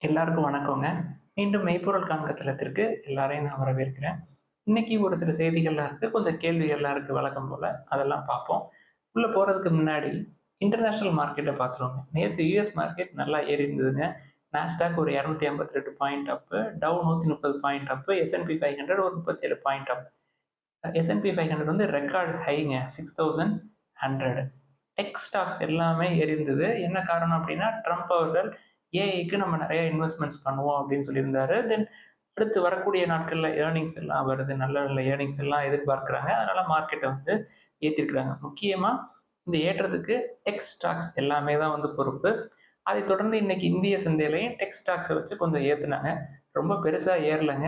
எல்லாருக்கும் வணக்கங்க. மீண்டும் மெய்ப்பொருள் காண்க தளத்திற்கு எல்லாரையும் நான் வரவேற்கிறேன். இன்னைக்கு ஒரு சில செய்திகள்லாம் இருக்கு. கொஞ்சம் கேள்விகள்லாம் இருக்கு வழக்கம் போல. அதெல்லாம் பார்ப்போம். உள்ள போறதுக்கு முன்னாடி இன்டர்நேஷனல் மார்க்கெட்ட பார்த்துருவோங்க. நேத்து யுஎஸ் மார்க்கெட் நல்லா ஏறி இருந்ததுங்க. நாஸ்டாக் ஒரு 252 point up, Dow 130 point up, S&P 500 ஒரு 37 பாயிண்ட் அப். S&P 500 வந்து ரெக்கார்ட் ஹைங்க 6100. டெக் ஸ்டாக்ஸ் எல்லாமே ஏறி இருந்தது. என்ன காரணம் அப்படின்னா, ட்ரம்ப் அவர்கள் ஏஐக்கு நம்ம நெறைய இன்வெஸ்ட்மென்ட்ஸ் பண்ணுவோம் அப்படின்னு சொல்லியிருந்தாரு. அடுத்து வரக்கூடிய நாட்கள்ல ஏர்னிங்ஸ் எல்லாம் வருது. நல்ல நல்ல ஏர்னிங்ஸ் எல்லாம் எதிர்பார்க்குறாங்க. அதனால மார்க்கெட்ட வந்து ஏத்திருக்கிறாங்க. முக்கியமா இந்த ஏற்றத்துக்கு டெக் ஸ்டாக்ஸ் எல்லாமே தான் வந்து பொறுப்பு. அதைத் தொடர்ந்து இன்னைக்கு இந்திய சந்தையிலயும் டெக் ஸ்டாக்ஸ வச்சு கொஞ்சம் ஏத்துனாங்க. ரொம்ப பெருசா ஏறலங்க.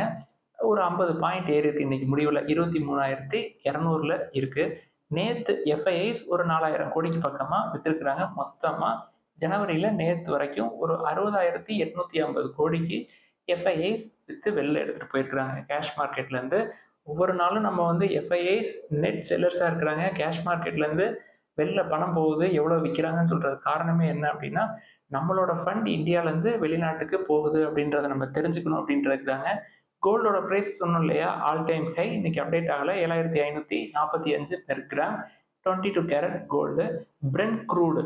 ஒரு 50 பாயிண்ட் ஏறிருக்கு இன்னைக்கு முடிவுல. 23,200ல இருக்கு. நேத்து எஃப்ஐஐஸ் ஒரு 4,000 கோடிக்கு பக்கமா வித்திருக்கிறாங்க. மொத்தமா ஜனவரியில நேத்து வரைக்கும் ஒரு 60,850 கோடிக்கு எஃப்ஐஐஸ் வித்து வெளில எடுத்துட்டு போயிருக்கிறாங்க கேஷ் மார்க்கெட்ல இருந்து. ஒவ்வொரு நாளும் நம்ம வந்து எஃப்ஐஐஸ் நெட் செல்லர்ஸா இருக்கிறாங்க. கேஷ் மார்க்கெட்ல இருந்து வெளில பணம் போகுது, எவ்வளவு விக்கிறாங்கன்னு சொல்றது காரணமே என்ன அப்படின்னா, நம்மளோட ஃபண்ட் இந்தியால இருந்து வெளிநாட்டுக்கு போகுது அப்படின்றத நம்ம தெரிஞ்சுக்கணும் அப்படின்றதுக்கு தாங்க. கோல்டோட பிரைஸ் சொன்னோம் இல்லையா? ஆல் டைம் ஹை இன்னைக்கு அப்டேட் ஆகல. 7,545 per gram 22 carat gold. Brent crude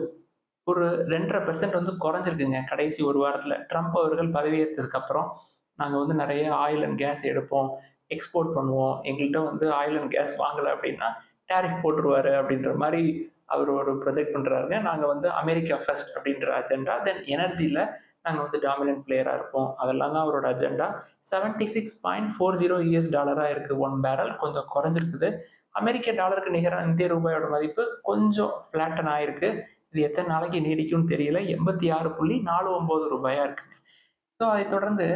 ஒரு 2.5% வந்து குறைஞ்சிருக்குங்க கடைசி ஒரு வாரத்துல. ட்ரம்ப் அவர்கள் பதவியேற்றதுக்கு அப்புறம், நாங்க வந்து நெறைய ஆயில் அண்ட் கேஸ் எடுப்போம், எக்ஸ்போர்ட் பண்ணுவோம். எங்கள்ட்ட வந்து ஆயில் அண்ட் கேஸ் வாங்கல அப்படின்னா, டாரிஃப் போட்டுருவாரு அப்படின்ற மாரி அவர் ஒரு ப்ரொஜெக்ட் பண்றாருங்க. நாங்க வந்து அமெரிக்கா ஃபர்ஸ்ட் அப்படின்ற அஜெண்டா. எனர்ஜில நாங்க வந்து டாமினன்ட் பிளேயரா இருப்போம். அதெல்லாம் தான் அவரோட அஜெண்டா. $76.40 இருக்கு 1 பேரல். கொஞ்சம் குறைஞ்சிருக்குது. அமெரிக்க டாலருக்கு நிகரா இந்திய ரூபாயோட மதிப்பு கொஞ்சம் ஃப்ளாட்டன் ஆயிருக்கு. இது எத்தனை நாளைக்கு நீடிக்கும்னு தெரியல. ரூ. 86.49 இருக்கு. ஸோ அதை தொடர்ந்து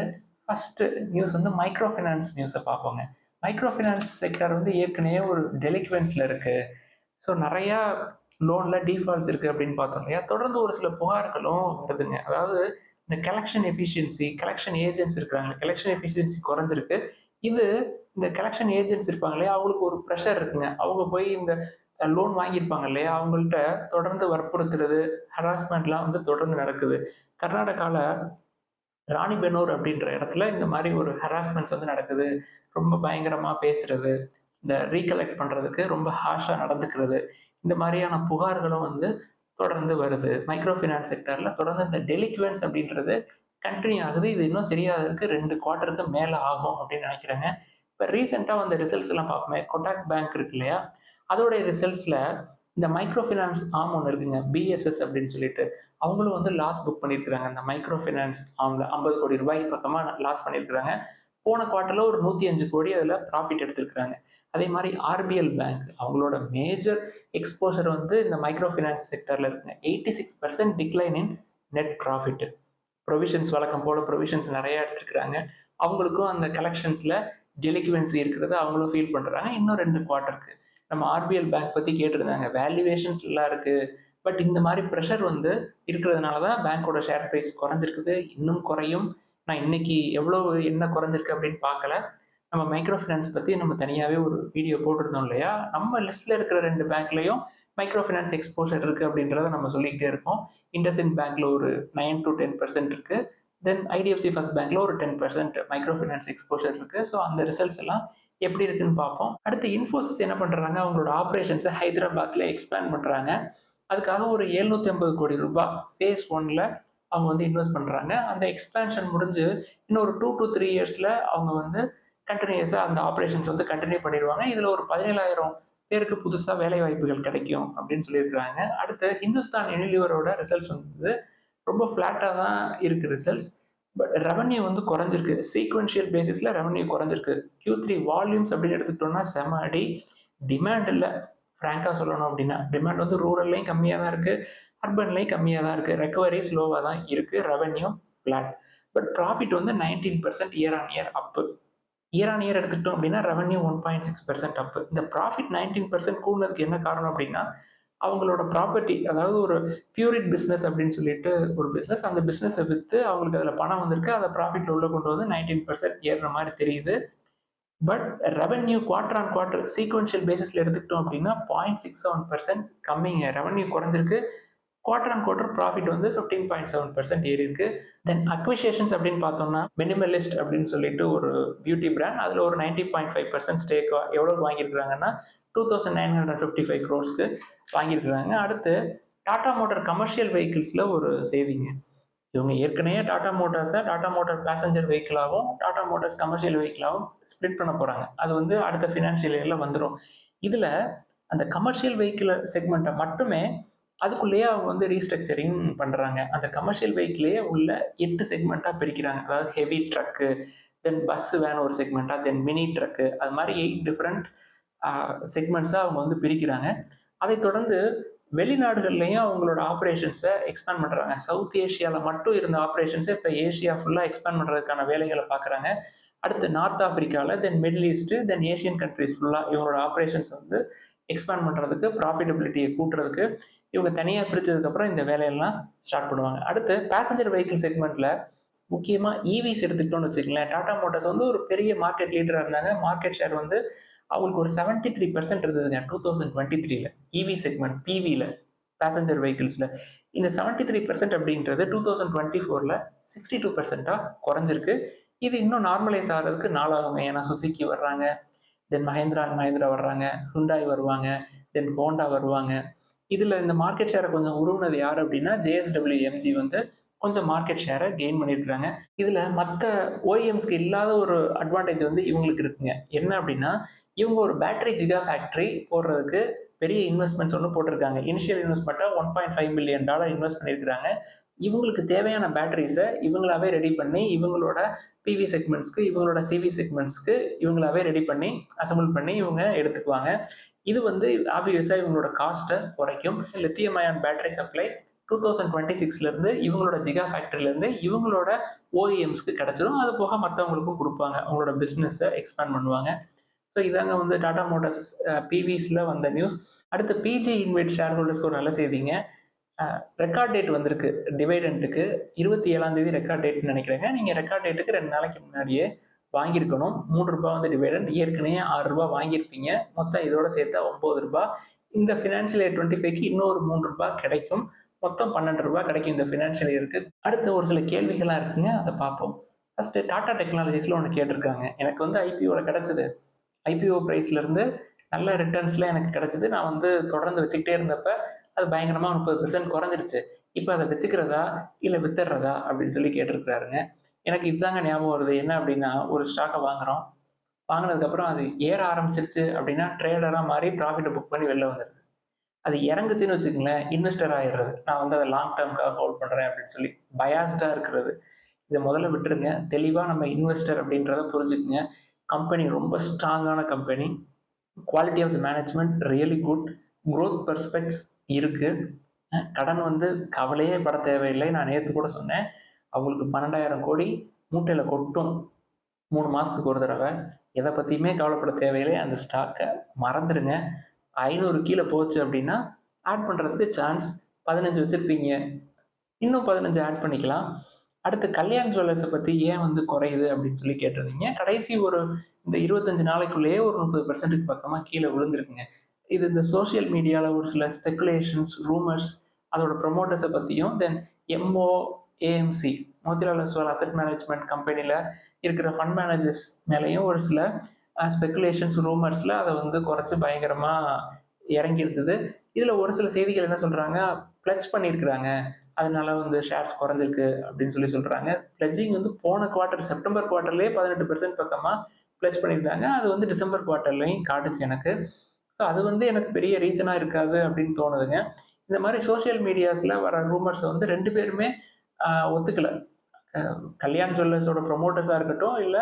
ஃபர்ஸ்ட் நியூஸ் வந்து மைக்ரோ ஃபைனான்ஸ் நியூஸை பார்ப்போங்க. மைக்ரோ ஃபைனான்ஸ் செக்டர் வந்து ஏற்கனவே ஒரு டெலிக்வென்ஸ்ல இருக்கு. ஸோ நிறையா லோன்ல டீஃபால்ட்ஸ் இருக்கு அப்படின்னு பார்த்தோம் இல்லையா? தொடர்ந்து ஒரு சில புகார்களும் வருதுங்க. அதாவது இந்த கலெக்ஷன் எஃபிஷியன்சி, கலெக்ஷன் ஏஜென்ட்ஸ் இருக்காங்க. கலெக்ஷன் எஃபிஷியன்சி குறைஞ்சிருக்கு. இது இந்த கலெக்ஷன் ஏஜென்ட்ஸ் இருப்பாங்க இல்லையா? அவங்களுக்கு ஒரு ப்ரெஷர் இருக்குங்க. அவங்க போய் இந்த லோன் வாங்கியிருப்பாங்க இல்லையா? அவங்கள்ட்ட தொடர்ந்து வற்புறுத்துறது, ஹராஸ்மெண்ட்லாம் வந்து தொடர்ந்து நடக்குது. கர்நாடகால ராணிபென்னூர் அப்படின்ற இடத்துல இந்த மாதிரி ஒரு ஹராஸ்மெண்ட்ஸ் வந்து நடக்குது. ரொம்ப பயங்கரமா பேசுறது, இந்த ரீகலெக்ட் பண்றதுக்கு ரொம்ப ஹார்ஷா நடந்துக்கிறது. இந்த மாதிரியான புகார்களும் வந்து தொடர்ந்து வருது. மைக்ரோ ஃபைனான்ஸ் செக்டர்ல தொடர்ந்து இந்த டெலிக்வென்ஸ் அப்படின்றது கன்டினியூ ஆகுது. இது இன்னும் சரியாகறதுக்கு 2 குவார்ட்டருக்கு மேல ஆகும் அப்படின்னு நினைக்கிறேங்க. இப்ப ரீசென்ட்டா வந்த ரிசல்ட்ஸ் எல்லாம் பார்ப்போமே. கொட்டாக் பேங்க் இருக்கு இல்லையா? அதோடைய ரிசல்ட்ஸ்ல இந்த மைக்ரோ ஃபைனான்ஸ் ஆர்ம் ஒண்ணு இருக்குங்க. பிஎஸ்எஸ் அப்படின்னு சொல்லிட்டு. அவங்களும் வந்து லாஸ் புக் பண்ணியிருக்கிறாங்க. இந்த மைக்ரோ ஃபைனான்ஸ் ஆர்ம்ல ரூ. 50 கோடி பக்கமா லாஸ் பண்ணியிருக்கிறாங்க. போன குவார்ட்டர்ல ஒரு 105 கோடி அதுல ப்ராஃபிட் எடுத்திருக்கிறாங்க. அதே மாரி ஆர்பிஎல் பேங்க் அவங்களோட மேஜர் எக்ஸ்போஷர் வந்து இந்த மைக்ரோ ஃபைனான்ஸ் செக்டர்ல இருக்குங்க. 86% டிக்ளைன் இன் நெட் ப்ராஃபிட். ப்ரொவிஷன்ஸ் வழக்கம் போல ப்ரொவிஷன்ஸ் நெறைய எடுத்திருக்கிறாங்க. அவங்களுக்கும் அந்த கலெக்ஷன்ஸ்ல டெலிக்வென்சி இருக்கிறத அவங்களும் ஃபீல் பண்றாங்க. இன்னும் 2 குவார்ட்டருக்கு. நம்ம ஆர்பிஎல் பேங்க் பத்தி கேட்டிருந்தாங்க. வேல்யூவேஷன்ஸ் நல்லா இருக்கு. பட் இந்த மாரி பிரஷர் வந்து இருக்கிறதுனால தான் பேங்கோட ஷேர் பிரைஸ் குறைஞ்சிருக்குது. இன்னும் குறையும். நான் இன்னைக்கு எவ்வளவு என்ன குறைஞ்சிருக்கு அப்படின்னு பார்க்கல. நம்ம மைக்ரோ ஃபைனான்ஸ் பத்தி நம்ம தனியாவே ஒரு வீடியோ போட்டிருந்தோம் இல்லையா? நம்ம லிஸ்ட்ல இருக்கிற 2 பேங்க்லயும் மைக்ரோ ஃபைனான்ஸ் எக்ஸ்போஷர் இருக்கு அப்படின்றத நம்ம சொல்லிக்கிட்டே இருக்கோம். இண்டஸ்இண்ட் பேங்க்ல ஒரு 9 to 10% இருக்கு. ஐடிஎஃப்சி ஃபர்ஸ்ட் பேங்க்ல ஒரு 10% மைக்ரோ ஃபைனான்ஸ் எக்ஸ்போஷர் இருக்கு. ஸோ அந்த ரிசல்ட்ஸ் எல்லாம் எப்படி இருக்குன்னு பார்ப்போம். அடுத்து இன்ஃபோசிஸ் என்ன பண்றாங்க? அவங்களோட ஆப்பரேஷன்ஸை ஹைதராபாத்ல எக்ஸ்பேண்ட் பண்றாங்க. அதுக்காக ஒரு ரூ. 750 கோடி ஃபேஸ் 1ல அவங்க வந்து இன்வெஸ்ட் பண்றாங்க. அந்த எக்ஸ்பேன்ஷன் முடிஞ்சு இன்னும் ஒரு 2 to 3 இயர்ஸ்ல அவங்க வந்து கன்டினியூஸா அந்த ஆப்பரேஷன்ஸ் வந்து கன்டினியூ பண்ணிடுவாங்க. இதுல ஒரு 17,000 பேருக்கு புதுசா வேலை வாய்ப்புகள் கிடைக்கும் அப்படின்னு சொல்லியிருக்கிறாங்க. அடுத்து ஹிந்துஸ்தான் யூனிலிவரோட ரிசல்ட்ஸ் வந்து ரொம்ப ஃபிளாட்டா தான் இருக்கு ரிசல்ட்ஸ். பட் ரெவென்யூ வந்து குறைஞ்சிருக்கு. சீக்வென்ஷியல் பேசிஸ்ல ரெவென்யூ குறைஞ்சிருக்கு. Q3 வால்யூம்ஸ் அப்படின்னு எடுத்துக்கிட்டோம்னா செம அடி. டிமாண்ட் இல்ல. ஃப்ராங்கா சொல்லணும் அப்படின்னா. டிமாண்ட் வந்து ரூரல்லயும் கம்மியா தான் இருக்கு. அர்பன்லயும் கம்மியா தான் இருக்கு. ரெக்கவரி ஸ்லோவா தான் இருக்கு. Revenue flat. பட் ப்ராஃபிட் வந்து 19% year on year up. Year on year எடுத்துக்கிட்டோம் அப்படின்னா ரெவென்யூ 1.6% அப். இந்த ப்ராஃபிட் 19% கூடுனதுக்கு என்ன காரணம் அப்படின்னா, அவங்களோட ப்ராப்பர்ட்டி அதாவது ஒரு பியூரிட் பிசினஸ் அப்படின்னு சொல்லிட்டு ஒரு பிசினஸ். அந்த பிசினஸ வித்து அவங்களுக்கு அதுல பணம் வந்திருக்கு. அத ப்ராஃபிட்ல உள்ள கொண்டு வந்து 19% ஏறுன மாரி தெரியுது. But revenue quarter on quarter sequential பேசிஸ்ல எடுத்துக்கிட்டோம் அப்படின்னா 0.67% கம்மிங்க. ரெவென்யூ குறைஞ்சிருக்கு. குவார்டர் அண்ட் குவார்டர் ப்ராஃபிட் வந்து 15.7% ஏறி இருக்கு. தென் அக்விசிஷன்ஸ் அப்படின்னு பார்த்தோம்னா மினிமலிஸ்ட் அப்படின்னு சொல்லிட்டு ஒரு பியூட்டி பிராண்ட், அதில் ஒரு 90.5% ஸ்டேக் எவ்வளோக்கு வாங்கியிருக்கிறாங்கன்னா 2,955 crores வாங்கியிருக்கிறாங்க. அடுத்து டாடா மோட்டார் கமர்ஷியல் வெஹிக்கிள்ஸில் ஒரு சேவிங். இவங்க ஏற்கனவே டாடா மோட்டார்ஸை டாடா மோட்டார் பேசஞ்சர் வெஹிக்கிளாகவும் டாடா மோட்டார்ஸ் கமர்ஷியல் வெஹிக்கிளாகவும் ஸ்ப்ளிட் பண்ண போகிறாங்க. அது வந்து அடுத்த ஃபினான்ஷியல் இயரில் வந்துடும். இதில் அந்த கமர்ஷியல் வெஹிக்கிள் செக்மெண்ட்டை மட்டுமே அதுக்குள்ளேயே அவங்க வந்து ரீஸ்ட்ரக்சரிங் பண்ணுறாங்க. அந்த கமர்ஷியல் வெஹிக்கிளையே உள்ள 8 செக்மெண்ட்டாக பிரிக்கிறாங்க. அதாவது heavy truck, then bus van ஒரு செக்மெண்ட்டாக, தென் மினி ட்ரக்கு, அது மாதிரி 8 டிஃப்ரெண்ட் செக்மெண்ட்ஸாக அவங்க வந்து பிரிக்கிறாங்க. அதை தொடர்ந்து வெளிநாடுகள்லையும் அவங்களோட ஆப்ரேஷன்ஸை எக்ஸ்பேண்ட் பண்ணுறாங்க. சவுத் ஏஷியாவில் மட்டும் இருந்த ஆப்ரேஷன்ஸை இப்போ ஏஷியா ஃபுல்லாக எக்ஸ்பேண்ட் பண்ணுறதுக்கான வேலைகளை பார்க்குறாங்க. அடுத்து நார்த் ஆஃப்ரிக்காவில், தென் மிடில் ஈஸ்ட்டு, தென் ஏஷியன் கண்ட்ரிஸ் ஃபுல்லாக இவங்களோட ஆப்ரேஷன்ஸ் வந்து எக்ஸ்பேண்ட் பண்ணுறதுக்கு, ப்ராஃபிட்டபிலிட்டியை கூட்டுறதுக்கு இவங்க தனியாக பிரித்ததுக்கப்புறம் இந்த வேலையெல்லாம் ஸ்டார்ட் பண்ணுவாங்க. அடுத்து பேசஞ்சர் வெஹிக்கிள் செக்மெண்ட்டில் முக்கியமாக ஈவிஸ் எடுத்துக்கிட்டோம்னு வச்சுக்கங்களேன். டாடா மோட்டார்ஸ் வந்து ஒரு பெரிய மார்க்கெட் லீடராக இருந்தாங்க. மார்க்கெட் ஷேர் வந்து அவங்களுக்கு ஒரு 73% இருந்ததுங்க 2023ல இவி செக்மெண்ட் பிவியில் பேசஞ்சர் வெஹிக்கிள்ஸில். இந்த 73% அப்படின்றது 2024ல் 62%ஆக குறைஞ்சிருக்கு. இது இன்னும் நார்மலைஸ் ஆகிறதுக்கு நாளாகுங்க. ஏன்னா சுசுக்கி வர்றாங்க, தென் மஹேந்திரா அண்ட் மஹேந்திரா வர்றாங்க, ஹுண்டாய் வருவாங்க, தென் ஹோண்டா வருவாங்க. இதில் இந்த மார்க்கெட் ஷேரை கொஞ்சம் உருவுனது யார் அப்படின்னா ஜேஎஸ்டபிள்யூஎம்ஜி வந்து கொஞ்சம் மார்க்கெட் ஷேரை கெயின் பண்ணியிருக்கிறாங்க. இதில் மற்ற ஓஇஎம்ஸ்க்கு இல்லாத ஒரு அட்வான்டேஜ் வந்து இவங்களுக்கு இருக்குங்க. என்ன அப்படின்னா இவங்க ஒரு பேட்டரி ஜிகா ஃபேக்ட்ரி போடுறதுக்கு பெரிய இன்வெஸ்ட்மெண்ட்ஸ் ஒன்று போட்டிருக்காங்க. இனிஷியல் இன்வெஸ்ட்மெண்ட்டாக $1.5 மில்லியன் இன்வெஸ்ட் பண்ணியிருக்கிறாங்க. இவங்களுக்கு தேவையான பேட்டரிஸை இவங்களாவே ரெடி பண்ணி இவங்களோட பிவி செக்மெண்ட்ஸ்க்கு, இவங்களோட சிவி செக்மெண்ட்ஸ்க்கு இவங்களாவே ரெடி பண்ணி அசம்பிள் பண்ணி இவங்க எடுத்துக்குவாங்க. இது வந்து ஆப்வியஸாக இவங்களோட காஸ்ட்டை குறைக்கும். லித்தியம் அயான் பேட்டரி சப்ளை 2026லேருந்து இவங்களோட ஜிகா ஃபேக்ட்ரியிலேருந்து இவங்களோட ஓஇஎம்ஸ்க்கு கிடச்சிடும். அது போக மற்றவங்களுக்கும் கொடுப்பாங்க. அவங்களோட பிஸ்னஸை எக்ஸ்பேண்ட் பண்ணுவாங்க. ஸோ இதாங்க வந்து டாடா மோட்டார்ஸ் பிவிஸில் வந்த நியூஸ். அடுத்து பிஜி இன்வைட் ஷேர் ஹோல்டர்ஸ்க்கு ஒரு நல்ல செய்திங்க. ரெக்கார்ட் டேட் வந்திருக்கு டிவைடெண்ட்டுக்கு. 27ஆம் ரெக்கார்ட் டேட்னு நினைக்கிறேங்க. நீங்கள் ரெக்கார்ட் டேட்டுக்கு 2 நாளைக்கு முன்னாடியே வாங்கியிருக்கணும். ₹3 வந்து டிவைடெண்ட். ஏற்கனவே ₹6 வாங்கியிருப்பீங்க. மொத்தம் இதோட சேர்த்தா ₹9. இந்த ஃபினான்ஷியல் இயர் 25க்கு இன்னொரு ₹3 கிடைக்கும். மொத்தம் ₹12 கிடைக்கும் இந்த ஃபினான்ஷியல் இயருக்கு. அடுத்து ஒரு சில கேள்விகளாக இருக்குங்க, அதை பார்ப்போம். ஃபஸ்ட்டு டாடா டெக்னாலஜிஸில் ஒன்று கேட்டிருக்காங்க. எனக்கு வந்து ஐபிஓவில் கிடச்சிது. ஐபிஓ ப்ரைஸ்லேருந்து நல்ல ரிட்டர்ன்ஸ்லாம் எனக்கு கிடச்சிது. நான் வந்து தொடர்ந்து வச்சுக்கிட்டே இருந்தப்ப அது பயங்கரமாக 30% குறைஞ்சிருச்சு. இப்போ அதை வச்சுக்கிறதா இல்லை வித்துடுறதா அப்படின்னு சொல்லி கேட்டிருக்கிறாருங்க. எனக்கு இதுதாங்க ஞாபகம் வருது. என்ன அப்படின்னா, ஒரு ஸ்டாக்கை வாங்குகிறோம். வாங்கினதுக்கப்புறம் அது ஏற ஆரம்பிச்சிருச்சு அப்படின்னா ட்ரேடராக மாறி ப்ராஃபிட்டை புக் பண்ணி வெளில வந்துடுது. அது இறங்குச்சுன்னு வச்சுக்கங்களேன், இன்வெஸ்டர் ஆகிடுறது. நான் வந்து அதை லாங் டேர்முக்காக ஹோல்ட் பண்ணுறேன் அப்படின்னு சொல்லி பயாஸ்டாக இருக்கிறது. இதை முதல்ல விட்டுருங்க. தெளிவாக நம்ம இன்வெஸ்டர் அப்படின்றத புரிஞ்சுக்குங்க. கம்பெனி ரொம்ப ஸ்ட்ராங்கான company. Quality of the management really good. Growth prospects இருக்குது. கடன் வந்து கவலையே பட தேவையில்லை. நான் நேற்று கூட சொன்னேன், அவங்களுக்கு 12,000 கோடி மூட்டையில் கொட்டும் 3 மாதத்துக்கு ஒரு தடவை. எதை பற்றியுமே கவலைப்பட தேவையில்லை. அந்த ஸ்டாக்கை மறந்துடுங்க. 500 கீழே போச்சு அப்படின்னா ஆட் பண்ணுறதுக்கு சான்ஸ் 15 வச்சுருப்பீங்க, இன்னும் 15 ஆட் பண்ணிக்கலாம். அடுத்து கல்யாண் ஜுவல்லர்ஸை பற்றி ஏன் வந்து குறையுது அப்படின்னு சொல்லி கேட்டிருந்தீங்க. கடைசி ஒரு இந்த 25 நாளைக்குள்ளேயே ஒரு 30%க்கு பக்கமாக கீழே விழுந்திருக்குங்க. இது இந்த சோஷியல் மீடியாவில் ஒரு சில ஸ்பெகுலேஷன்ஸ், ரூமர்ஸ், அதோட ப்ரொமோட்டர்ஸை பற்றியும், தென் MOAMC Motilal Oswal asset management கம்பெனியில் இருக்கிற ஃபண்ட் மேனேஜர்ஸ் மேலேயும் ஒரு சில ஸ்பெகுலேஷன்ஸ், ரூமர்ஸில் அதை வந்து குறைச்சி பயங்கரமாக இறங்கி இருக்குது. இதில் ஒரு சில செய்திகள் என்ன சொல்கிறாங்க, ப்ளட்ஜ் பண்ணியிருக்கிறாங்க, அதனால வந்து ஷேர்ஸ் குறைஞ்சிருக்கு அப்படின்னு சொல்லி சொல்கிறாங்க. ப்ளட்ஜிங் வந்து போன குவார்ட்டர் செப்டம்பர் குவார்ட்டர்லேயே 18% பக்கமாக ப்ளட்ஜ் பண்ணியிருந்தாங்க. அது வந்து டிசம்பர் குவார்ட்டர்லையும் காட்டுச்சு எனக்கு. ஸோ அது வந்து எனக்கு பெரிய ரீசனாக இருக்காது அப்படின்னு தோணுதுங்க. இந்த மாதிரி சோஷியல் மீடியாஸில் வர ரூமர்ஸை வந்து 2 பேருமே ஒத்துக்கலை. கல்யாண் ஜுவல்லர்ஸோட ப்ரொமோட்டர்ஸாக இருக்கட்டும், இல்லை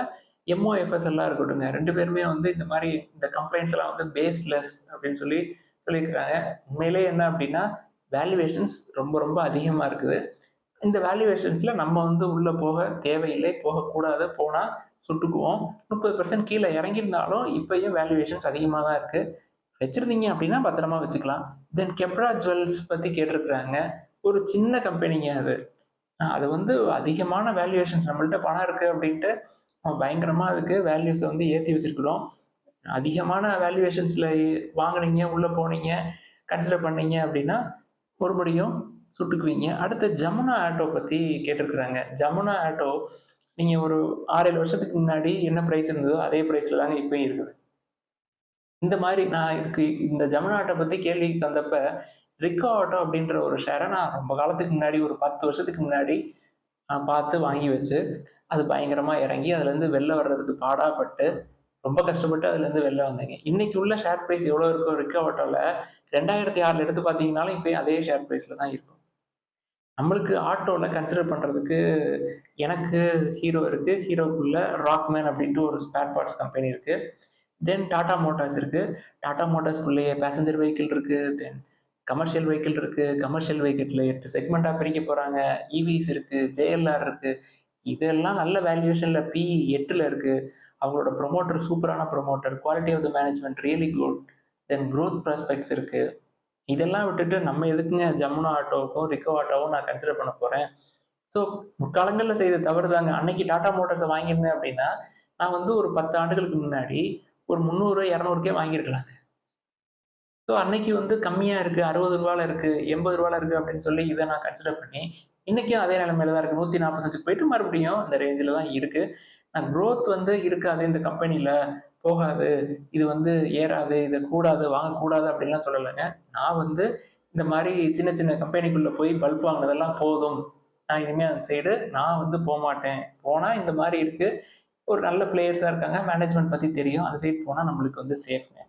MOFSலாம் இருக்கட்டும்ங்க, 2 பேருமே வந்து இந்த மாதிரி இந்த கம்ப்ளைண்ட்ஸ் எல்லாம் வந்து பேஸ்லெஸ் அப்படின்னு சொல்லி சொல்லியிருக்கிறாங்க. உண்மையிலே என்ன அப்படின்னா வேல்யூவேஷன்ஸ் ரொம்ப ரொம்ப அதிகமாக இருக்குது. இந்த வேல்யூவேஷன்ஸில் நம்ம வந்து உள்ளே போக தேவையில்லை, போகக்கூடாது. போனால் சுட்டுக்குவோம். 30% கீழே இறங்கியிருந்தாலும் இப்போயும் வேல்யூவேஷன்ஸ் அதிகமாக தான் இருக்குது. வச்சுருந்தீங்க அப்படின்னா பத்திரமா வச்சுக்கலாம். தென் கெப்ரா ஜுவல்ஸ் பற்றி கேட்டிருக்கிறாங்க. ஒரு சின்ன கம்பெனிங்க அது. அது வந்து அதிகமான வேல்யூவேஷன்ஸ், நம்மள்ட்ட பணம் இருக்குது அப்படின்ட்டு பயங்கரமாக அதுக்கு வேல்யூஸை வந்து ஏற்றி வச்சுருக்குறோம். அதிகமான வேல்யூவேஷன்ஸில் வாங்கினீங்க, உள்ளே போனீங்க, கன்சிடர் பண்ணீங்க அப்படின்னா மறுபடியும் சுட்டுக்குவீங்க. அடுத்து ஜமுனா ஆட்டோ பத்தி கேட்டிருக்கிறாங்க. ஜமுனா ஆட்டோ நீங்க ஒரு 6, 7 வருஷத்துக்கு முன்னாடி என்ன பிரைஸ் இருந்ததோ, அதே பிரைஸ்ல தாங்க இப்பயும் இருக்குது. இந்த மாரி நான் இதுக்கு இந்த ஜமுனா ஆட்டோ பத்தி கேள்வி வந்தப்ப, ரிக்கோ ஆட்டோ அப்படின்ற ஒரு ஷேர நான் ரொம்ப காலத்துக்கு முன்னாடி ஒரு 10 வருஷத்துக்கு முன்னாடி நான் பார்த்து வாங்கி வச்சு, அது பயங்கரமா இறங்கி அதுலேருந்து வெளில வர்றதுக்கு பாடாப்பட்டு, ரொம்ப கஷ்டப்பட்டு அதுலேருந்து வெளில வந்தேங்க. இன்னைக்கு உள்ள ஷேர் பிரைஸ் எவ்வளோ இருக்கோ ரிக்கோ ஆட்டோல 2006ல எடுத்து பார்த்தீங்கனாலும், இப்பயும் அதே ஷேர் பிரைஸ்ல தான் இருக்கும். நம்மளுக்கு ஆட்டோல கன்சிடர் பண்றதுக்கு எனக்கு ஹீரோ இருக்கு. ஹீரோக்குள்ள ராக்மேன் அப்படின்ட்டு ஒரு ஸ்பேர் பார்ட்ஸ் கம்பெனி இருக்கு. தென் டாடா மோட்டார்ஸ் இருக்கு. டாடா மோட்டார்ஸ்குள்ளேயே பேசஞ்சர் வெஹிக்கிள் இருக்கு. தென் கமர்ஷியல் வெஹிக்கிள் இருக்கு. கமர்ஷியல் வெஹிக்கிள்ல 8 செக்மெண்டா பிரிக்க போறாங்க. ஈவிஸ் இருக்கு. ஜேஎல்ஆர் இருக்கு. இதெல்லாம் நல்ல வேல்யூவேஷன்ல PE 8ல இருக்கு. அவங்களோட ப்ரமோட்டர் சூப்பரான promoter. Quality of the management really good. Then growth prospects இருக்கு. இதெல்லாம் விட்டுட்டு நம்ம எதுக்குங்க ஜமுனா ஆட்டோவுக்கும், ரிக்கோ ஆட்டோவும் நான் கன்சிடர் பண்ண போறேன். ஸோ முற்காலங்கள்ல செய்த தவறு தாங்க. அன்னைக்கு டாடா மோட்டார்ஸ வாங்கியிருந்தேன் அப்படின்னா, நான் வந்து ஒரு 10 ஆண்டுகளுக்கு முன்னாடி ஒரு 300, 200க்கே வாங்கியிருக்கலாம். ஸோ அன்னைக்கு வந்து கம்மியா இருக்கு. ரூ. 60ல இருக்கு, ரூ. 80ல இருக்கு அப்படின்னு சொல்லி இத நான் கன்சிடர் பண்ணி, இன்னைக்கும் அதே நிலைமையில தான் இருக்கு. 145க்கு போயிட்டு மறுபடியும் இந்த ரேஞ்சில தான் இருக்கு. குரோத் வந்து இருக்காது இந்த கம்பெனில, போகாது, இது வந்து ஏறாது, இது கூடாது, வாங்கக்கூடாது அப்படின்லாம் சொல்லலங்க. நான் வந்து இந்த மாரி சின்ன சின்ன கம்பெனிக்குள்ள போய் பல்ப் வாங்குனதெல்லாம் போதும். நான் இனிமே அந்த சைடு நான் வந்து போமாட்டேன். போனா இந்த மாரி இருக்கு. ஒரு நல்ல பிளேயர்ஸா இருக்காங்க. மேனேஜ்மென்ட் பத்தி தெரியும். அந்த சைடு போனா நம்மளுக்கு வந்து சேஃப்ங்க.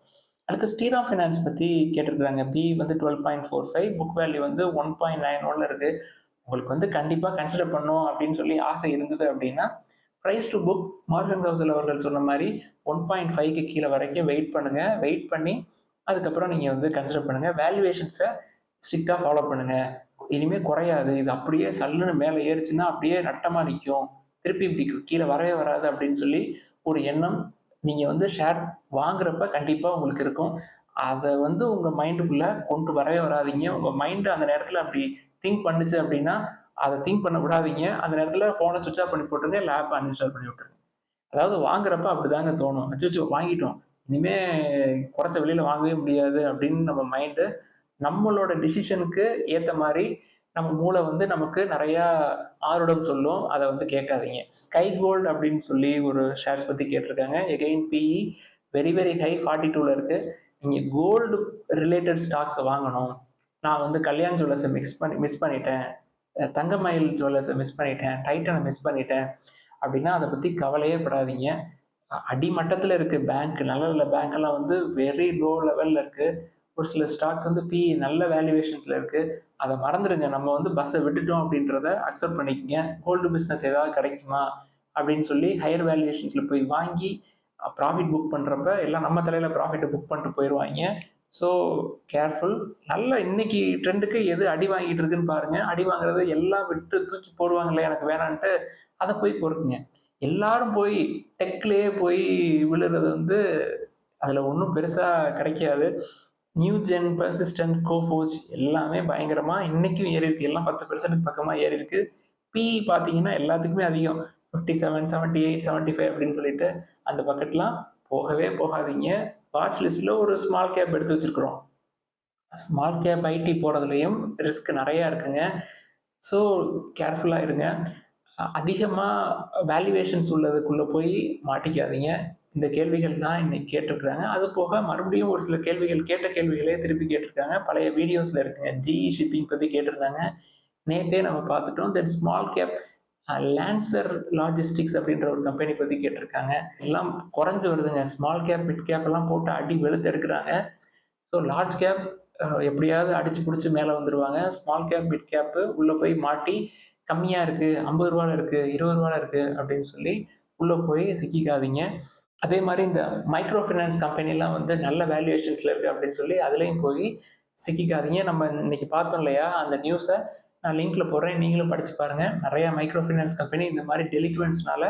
அடுத்து ஸ்ரீராம் ஃபினான்ஸ் பத்தி கேட்டிருக்காங்க. PE வந்து 12.45, புக் வேல்யூ வந்து 1.91ல இருக்கு. உங்களுக்கு வந்து கண்டிப்பா கன்சிடர் பண்ணணும் அப்படின்னு சொல்லி ஆசை இருந்தது அப்படின்னா, price to book Morgan Housel அவர்கள் சொன்ன மாரி 1.5க்கு கீழ வரைக்கும் வெயிட் பண்ணுங்க. வெயிட் பண்ணி அதுக்கப்புறம் நீங்க வந்து கன்சிடர் பண்ணுங்க. வேல்யூவேஷன்ஸ ஸ்ட்ரிக்ட்டா ஃபாலோ பண்ணுங்க. இனிமே குறையாது. இது அப்படியே சல்லுன்னு மேல ஏறுச்சுன்னா அப்படியே நட்டமா நிக்கும். திருப்பி இப்படி கீழ வரவே வராது அப்படின்னு சொல்லி ஒரு எண்ணம் நீங்க வந்து ஷேர் வாங்குறப்ப கண்டிப்பா உங்களுக்கு இருக்கும். அத வந்து உங்க மைண்டுக்குள்ள கொண்டு வரவே வராதீங்க. உங்க மைண்ட் அந்த நேரத்துல அப்படி திங்க் பண்ணுச்சு அப்படின்னா, அத திங்க் பண்ண விடாதீங்க. அந்த நேரத்துல ஃபோன ஸ்விட்ச் ஆஃப் பண்ணி போட்டுருங்க. இல்ல ஆப்ப அன்இன்ஸ்டால் பண்ணி விட்டுருங்க. அதாவது வாங்குறப்ப அப்படிதாங்க தோணும். அச்சச்சோ! வாங்கிட்டோம். இனிமே குறைச்ச விலையில வாங்கவே முடியாது அப்படின்னு நம்ம மைண்ட் நம்மளோட டிசிஷனுக்கு ஏத்த மாரி நம்ம மூளை வந்து நமக்கு நெறையா ஆருடம் சொல்லும். அத வந்து கேட்காதீங்க. ஸ்கை கோல்ட் அப்படின்னு சொல்லி ஒரு ஷேர்ஸ் பத்தி கேட்டிருக்காங்க. Again PE very very high 42ல இருக்கு. நீங்க கோல்டு ரிலேட்டட் ஸ்டாக்ஸ வாங்கணும். நான் வந்து கல்யாண் ஜுவல்லர்ஸ மிஸ் பண்ணிட்டேன். தங்கமயில் ஜுவல்லர்ஸ மிஸ் பண்ணிட்டேன். டைட்டன மிஸ் பண்ணிட்டேன். அப்படின்னா அத பத்தி கவலையே படாதீங்க. அடிமட்டத்துல இருக்கு பேங்க். நல்ல நல்ல பேங்க் எல்லாம் வந்து வெரி லோ லெவல்ல இருக்கு. ஒரு சில ஸ்டாக்ஸ் வந்து PE நல்ல வேல்யூவேஷன்ஸ்ல இருக்கு. அத மறந்துருங்க. நம்ம வந்து பஸ்ஸ விட்டுட்டோம் அப்படின்றத அக்செப்ட் பண்ணிக்கங்க. கோல்டு பிசினஸ் ஏதாவது கிடைக்குமா? அப்படின்னு சொல்லி ஹையர் வேல்யூவேஷன்ஸ்ல போய் வாங்கி ப்ராஃபிட் புக் பண்றப்ப எல்லாம் நம்ம தலையில ப்ராஃபிட்ட புக் பண்ணிட்டு போயிருவாய்ங்க. So careful. நல்ல இன்னைக்கு ட்ரெண்டுக்கு எது அடி வாங்கிட்டு இருக்குன்னு பாருங்க. அடி வாங்குறது எல்லாம் விட்டு தூக்கி போடுவாங்கல்ல எனக்கு வேணான்ட்டு, அத போய் பொறுக்குங்க. எல்லாரும் போய் டெக்லயே போய் விழுறது வந்து அதுல ஒண்ணும் பெருசா கிடைக்காது. நியூஜென், பெர்சிஸ்டென்ட், கோஃபோர்ஜ் எல்லாமே பயங்கரமா இன்னைக்கும் ஏறிருக்கு. எல்லாம் 10% பக்கமா ஏறிருக்கு. PE பார்த்தீங்கன்னா எல்லாத்துக்குமே அதிகம். 57, 78, 75 அப்படின்னு சொல்லிட்டு அந்த பக்கெட்லாம் போகவே போகாதீங்க. வாட்ச் லிஸ்ட்ல ஒரு ஸ்மால் கேப் எடுத்து வச்சிருக்கிறோம். ஸ்மால் கேப் ஐடி போறதுலயும் ரிஸ்க் நெறைய இருக்குங்க. ஸோ கேர்ஃபுல்லா இருங்க. அதிகமா வேல்யூவேஷன்ஸ் உள்ளதுக்குள்ள போய் மாட்டிக்காதீங்க. இந்த கேள்விகள் தான் இன்னைக்கு கேட்டிருக்கிறாங்க. அது போக மறுபடியும் ஒரு சில கேள்விகள் கேட்ட கேள்விகளே திருப்பி கேட்டிருக்காங்க. பழைய வீடியோஸ்ல இருக்குங்க. GE ஷிப்பிங் பத்தி கேட்டிருந்தாங்க. நேத்தே நம்ம பார்த்துட்டோம். தென் ஸ்மால் கேப் லான்சர் லாஜிஸ்டிக்ஸ் அப்படின்ற ஒரு கம்பெனி பத்தி கேட்டிருக்காங்க. எல்லாம் குறைஞ்சு வருதுங்க. ஸ்மால் கேப், மிட் கேப் எல்லாம் போட்டு அடி வெளுத்து எடுக்குறாங்க. ஸோ லார்ஜ் கேப் எப்படியாவது அடிச்சு புடிச்சு மேல வந்துருவாங்க. ஸ்மால் கேப், மிட் கேப் உள்ள போய் மாட்டி கம்மியா இருக்கு, ரூ. 50ல இருக்கு, ரூ. 20ல இருக்கு அப்படின்னு சொல்லி உள்ள போய் சிக்கிக்காதீங்க. அதே மாரி இந்த மைக்ரோ ஃபைனான்ஸ் கம்பெனிலாம் வந்து நல்ல வேல்யூவேஷன்ஸ்ல இருக்கு அப்படின்னு சொல்லி அதுலயும் போய் சிக்கிக்காதீங்க. நம்ம இன்னைக்கு பார்த்தோம் இல்லையா? அந்த நியூஸ நான் லிங்க்ல போடுறேன். நீங்களும் படிச்சு பாருங்க. நெறைய மைக்ரோ ஃபைனான்ஸ் கம்பெனி இந்த மாரி டெலிக்வென்ட்ஸ்னால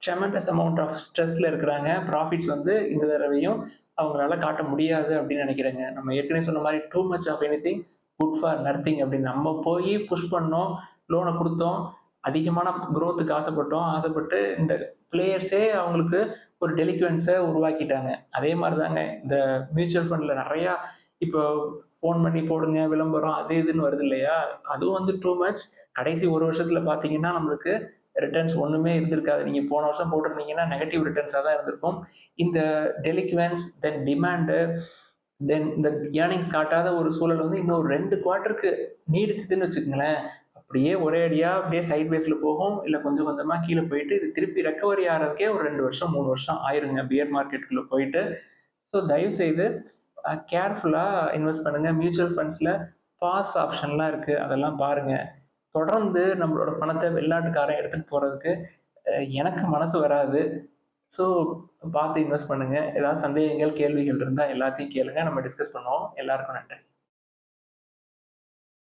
ட்ரெமெண்டஸ் அமௌண்ட் ஆஃப் ஸ்ட்ரெஸ்ல இருக்கிறாங்க. ப்ராஃபிட்ஸ் வந்து இந்த தடவையும் அவங்களால காட்ட முடியாது அப்படின்னு நினைக்கிறேங்க. நம்ம ஏற்கனவே சொன்ன மாரி too much of anything good for nothing அப்படின்னு நம்ம போய் புஷ் பண்ணோம், லோன குடுத்தோம், அதிகமான குரோத்துக்கு ஆசைப்பட்டோம். ஆசைப்பட்டு இந்த பிளேயர்ஸே அவங்களுக்கு ஒரு டெலிக்வென்ஸ உருவாக்கிட்டாங்க. அதே மாரி தாங்க இந்த மியூச்சுவல் ஃபண்ட்ல நெறையா இப்போ ஃபோன் பண்ணி போடுங்க விளம்பரம் அது இதுன்னு வருது இல்லையா? அதுவும் வந்து டூ மச். கடைசி 1 வருஷத்துல பார்த்தீங்கன்னா, நம்மளுக்கு ரிட்டர்ன்ஸ் ஒண்ணுமே இருந்திருக்காது. நீங்க போன வருஷம் போட்டிருந்தீங்கன்னா, நெகட்டிவ் ரிட்டர்ன்ஸா தான் இருந்திருக்கும். இந்த டெலிக்வென்ஸ், தென் டிமாண்டு, தென் இந்த ஏர்னிங்ஸ் காட்டாத ஒரு சூழல் வந்து இன்னும் 2 குவார்ட்டருக்கு நீடிச்சதுன்னு வச்சுக்கங்களேன், அப்படியே ஒரே அடியா அப்படியே சைட்வேஸ்ல போகும். இல்ல கொஞ்சம் கொஞ்சமா கீழ போயிட்டு, இது திருப்பி ரெக்கவரி ஆறதுக்கே ஒரு 2 வருஷம், 3 வருஷம் ஆயிருங்க பியர் மார்க்கெட்குள்ள போயிட்டு. ஸோ தயவுசெய்து கேர்ஃபுல்லா இன்வெஸ்ட் பண்ணுங்க. மியூச்சுவல் ஃபண்ட்ஸ்ல பாஸ் ஆப்ஷன்லாம் இருக்கு. அதெல்லாம் பாருங்க. தொடர்ந்து நம்மளோட பணத்த வெளிநாட்டுக்காரன் எடுத்துட்டு போறதுக்கு எனக்கு மனசு வராது. ஸோ பார்த்து இன்வெஸ்ட் பண்ணுங்க. ஏதாவது சந்தேகங்கள், கேள்விகள் இருந்தா எல்லாத்தையும் கேளுங்க. நம்ம டிஸ்கஸ் பண்ணுவோம். எல்லாருக்கும் நன்றி.